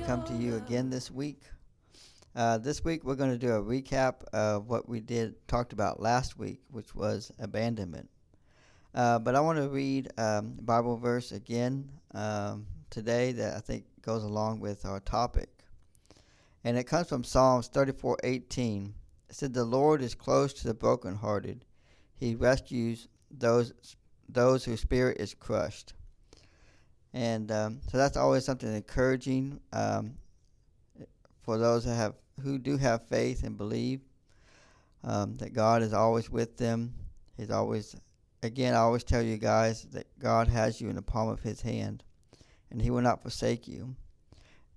come to you again this week. This week we're going to do a recap of what we talked about last week, which was abandonment. But I want to read a Bible verse again today that I think goes along with our topic. And it comes from Psalms 34:18. It said, "The Lord is close to the brokenhearted. He rescues those whose spirit is crushed." And so that's always something encouraging for those who do have faith and believe that God is always with them. He's always, again, I always tell you guys that God has you in the palm of His hand, and He will not forsake you.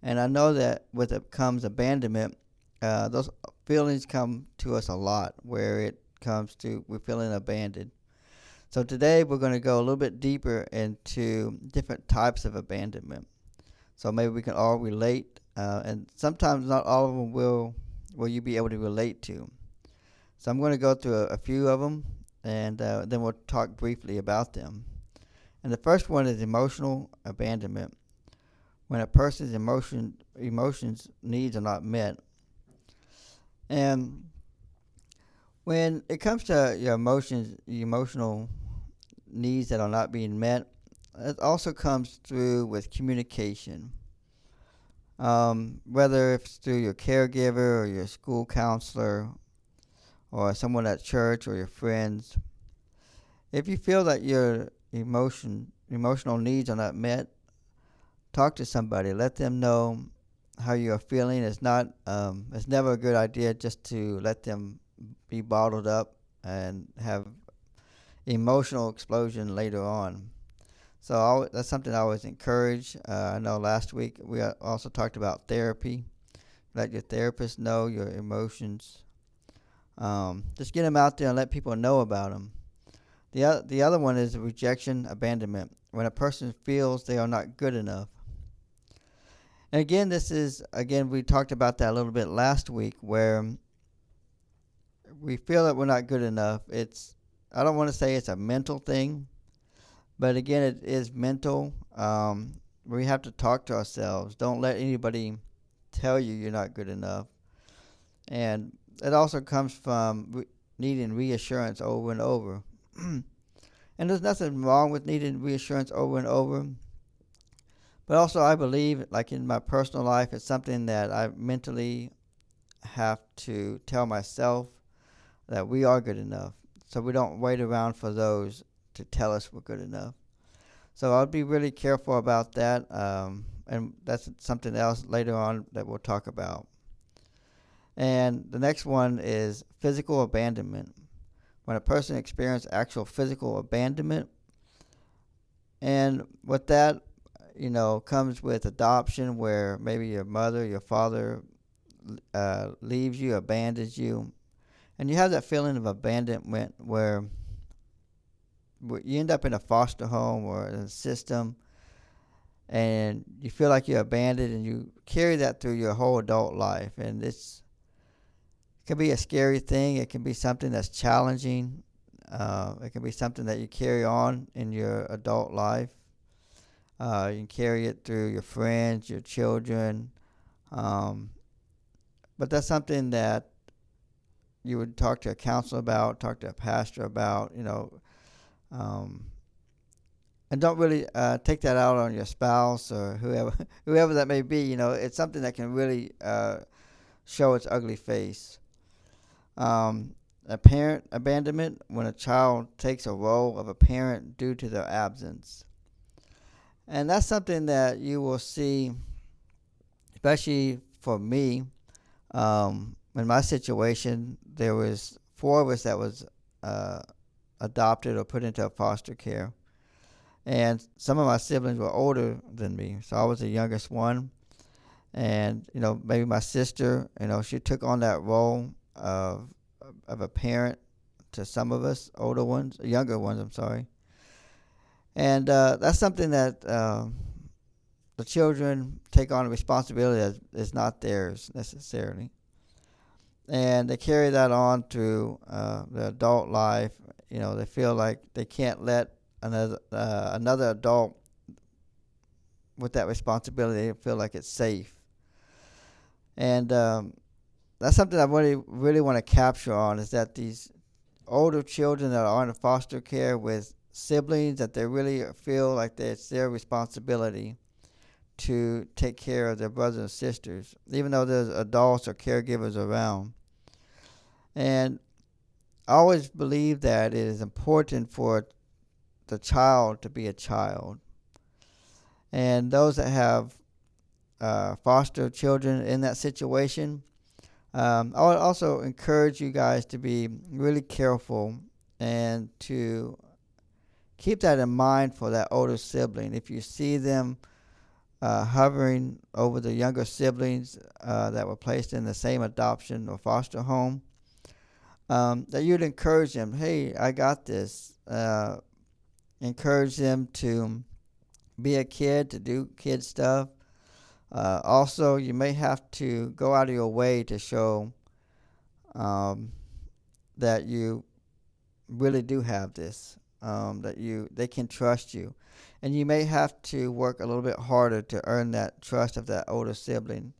And I know that with it comes abandonment. Those feelings come to us a lot, where it comes to we're feeling abandoned. So today we're going to go a little bit deeper into different types of abandonment. So maybe we can all relate, and sometimes not all of them will you be able to relate to. So I'm going to go through a few of them, and then we'll talk briefly about them. And the first one is emotional abandonment, when a person's emotions needs are not met. And when it comes to your emotional needs that are not being met, it also comes through with communication. Whether it's through your caregiver or your school counselor or someone at church or your friends. If you feel that your emotional needs are not met, talk to somebody. Let them know how you are feeling. It's never a good idea just to let them be bottled up and have emotional explosion later on. So that's something I always encourage. I know last week we also talked about therapy. Let your therapist know your emotions. Just get them out there and let people know about them. The other one is rejection, abandonment, when a person feels they are not good enough. And again, we talked about that a little bit last week, where we feel that we're not good enough. I don't want to say it's a mental thing, but again, it is mental. We have to talk to ourselves. Don't let anybody tell you you're not good enough. And it also comes from needing reassurance over and over. And there's nothing wrong with needing reassurance over and over. But also, I believe, like in my personal life, it's something that I mentally have to tell myself that we are good enough. So we don't wait around for those to tell us we're good enough. So I'll be really careful about that. And that's something else later on that we'll talk about. And the next one is physical abandonment. When a person experiences actual physical abandonment. And with that, comes with adoption, where maybe your mother, your father leaves you, abandons you. And you have that feeling of abandonment where you end up in a foster home or in a system, and you feel like you're abandoned, and you carry that through your whole adult life. And it can be a scary thing. It can be something that's challenging. It can be something that you carry on in your adult life. You can carry it through your friends, your children. But that's something that you would talk to a counselor about, talk to a pastor about, and don't really take that out on your spouse or whoever that may be. It's something that can really show its ugly face. A parent abandonment, when a child takes a role of a parent due to their absence. And that's something that you will see, especially for me. In my situation, there was 4 of us that was adopted or put into foster care. And some of my siblings were older than me, so I was the youngest one. And, maybe my sister, she took on that role of a parent to some of us, younger ones, I'm sorry. And that's something that the children take on a responsibility that is not theirs necessarily. And they carry that on through the adult life. They feel like they can't let another adult with that responsibility. They feel like it's safe. And that's something I really want to capture on, is that these older children that are in foster care with siblings, that they really feel like it's their responsibility to take care of their brothers and sisters, even though there's adults or caregivers around. And I always believe that it is important for the child to be a child. And those that have foster children in that situation, I would also encourage you guys to be really careful and to keep that in mind for that older sibling. If you see them hovering over the younger siblings that were placed in the same adoption or foster home, that you'd encourage them, hey, I got this. Encourage them to be a kid, to do kid stuff. Also, you may have to go out of your way to show that you really do have this, that they can trust you. And you may have to work a little bit harder to earn that trust of that older sibling.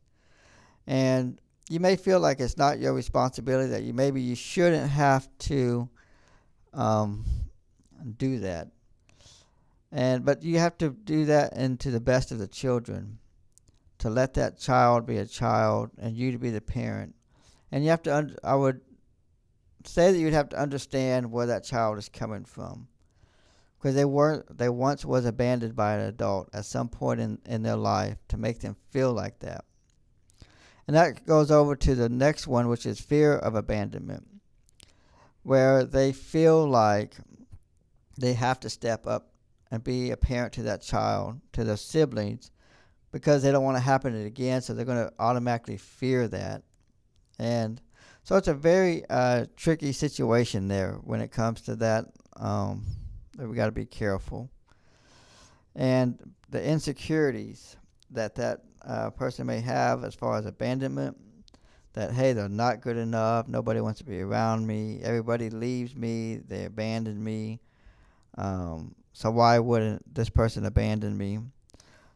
And you may feel like it's not your responsibility, that maybe you shouldn't have to do that. But you have to do that into the best of the children, to let that child be a child and you to be the parent. And you have to, I would say that you'd have to understand where that child is coming from, because they once was abandoned by an adult at some point in their life to make them feel like that. And that goes over to the next one, which is fear of abandonment, where they feel like they have to step up and be a parent to that child, to their siblings, because they don't want to happen it again, so they're going to automatically fear that. And so it's a very tricky situation there when it comes to that. That we got to be careful. And the insecurities that person may have as far as abandonment, that, hey, they're not good enough, nobody wants to be around me, everybody leaves me, they abandon me, so why wouldn't this person abandon me?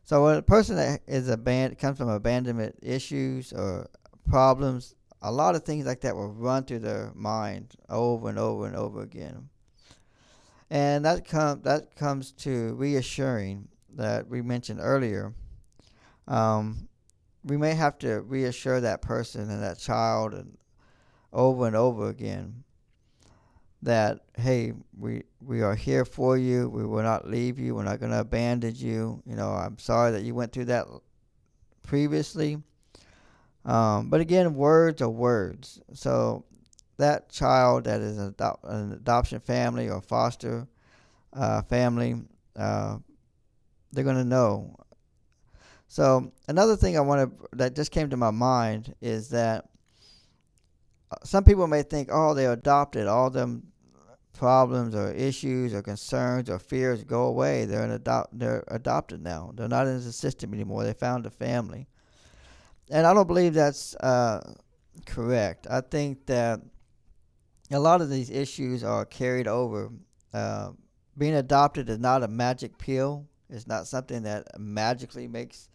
So when a person that is comes from abandonment issues or problems, a lot of things like that will run through their mind over and over and over again. And that comes to reassuring that we mentioned earlier. We may have to reassure that person and that child and over again that, hey, we are here for you. We will not leave you. We're not going to abandon you. I'm sorry that you went through that previously. But again, words are words. So that child that is an adoption family or foster family, they're going to know. So another thing that just came to my mind is that some people may think, oh, they're adopted, all them problems or issues or concerns or fears go away. They're adopted now. They're not in the system anymore. They found a family. And I don't believe that's correct. I think that a lot of these issues are carried over. Being adopted is not a magic pill. It's not something that magically makes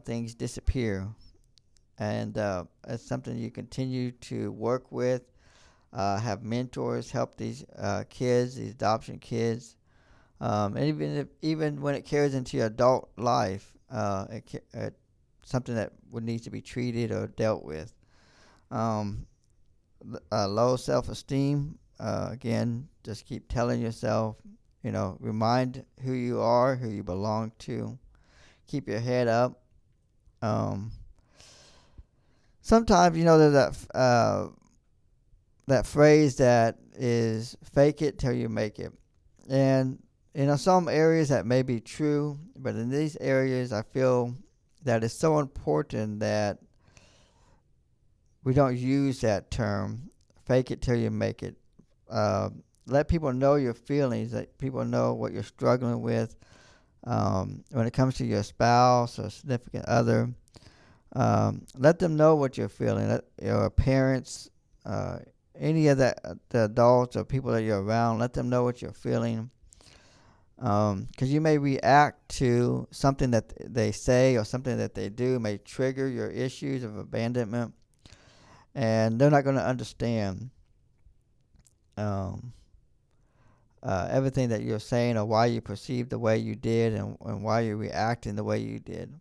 things disappear. And it's something you continue to work with, have mentors help these kids, these adoption kids. And even when it carries into your adult life, it's something that would need to be treated or dealt with. Low self-esteem, again, just keep telling yourself, remind who you are, who you belong to. Keep your head up. Sometimes, there's that phrase that is fake it till you make it. And, some areas that may be true, but in these areas I feel that it's so important that we don't use that term, fake it till you make it. Let people know your feelings, let people know what you're struggling with when it comes to your spouse or significant other. Let them know what you're feeling. Let your parents, any of the adults or people that you're around, let them know what you're feeling. Because you may react to something that they say or something that they do may trigger your issues of abandonment, and they're not going to understand um, everything that you're saying or why you perceive the way you did and why you're reacting the way you did.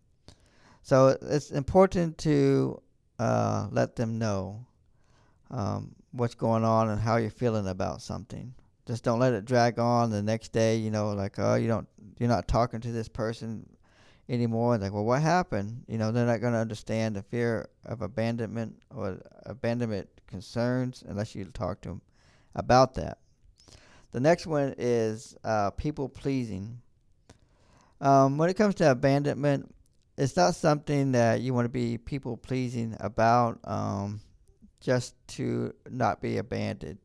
So it's important to let them know what's going on and how you're feeling about something. Just don't let it drag on the next day, like, oh, you're not talking to this person anymore. Like, well, what happened? They're not going to understand the fear of abandonment or abandonment concerns unless you talk to them about that. The next one is people pleasing. When it comes to abandonment, it's not something that you want to be people pleasing about just to not be abandoned.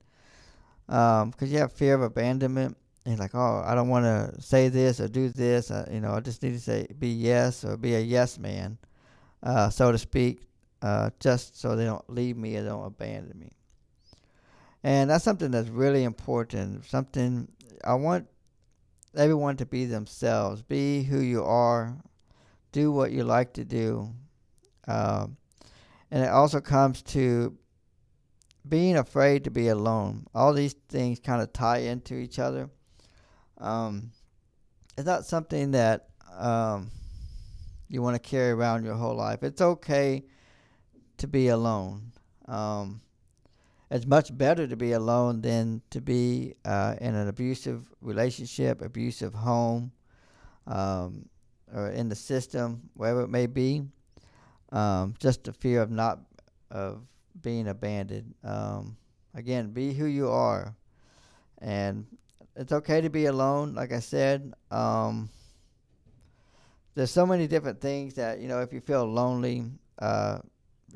Because you have fear of abandonment, and like, oh, I don't want to say this or do this. I just need to be yes or be a yes man, so to speak, just so they don't leave me or don't abandon me. And that's something that's really important. Something I want everyone to be themselves. Be who you are. Do what you like to do. And it also comes to being afraid to be alone. All these things kind of tie into each other. It's not something that you want to carry around your whole life. It's okay to be alone. It's much better to be alone than to be in an abusive relationship, abusive home, or in the system, wherever it may be. Just the fear of being abandoned. Again, be who you are, and it's okay to be alone. Like I said, there's so many different things that if you feel lonely,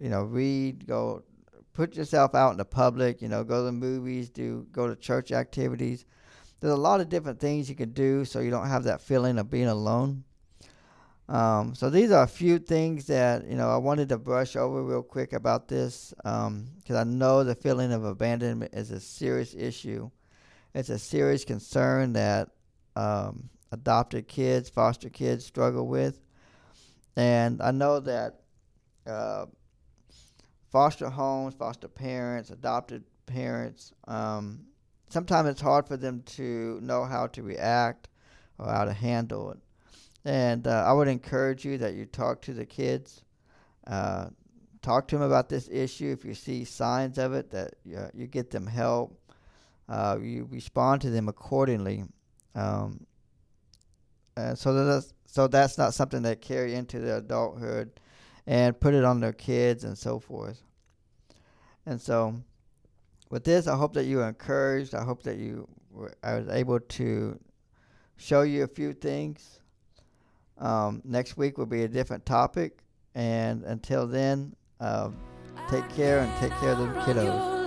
read, go. Put yourself out in the public, go to the movies, go to church activities. There's a lot of different things you can do so you don't have that feeling of being alone. So these are a few things that, I wanted to brush over real quick about this because I know the feeling of abandonment is a serious issue. It's a serious concern that adopted kids, foster kids struggle with. And I know that foster homes, foster parents, adopted parents, sometimes it's hard for them to know how to react or how to handle it. And I would encourage you that you talk to the kids, talk to them about this issue. If you see signs of it, that you get them help, you respond to them accordingly. So that's not something they carry into their adulthood and put it on their kids and so forth. And so with this, I hope that you were encouraged. I hope that I was able to show you a few things. Next week will be a different topic. And until then, take care and take care of the kiddos.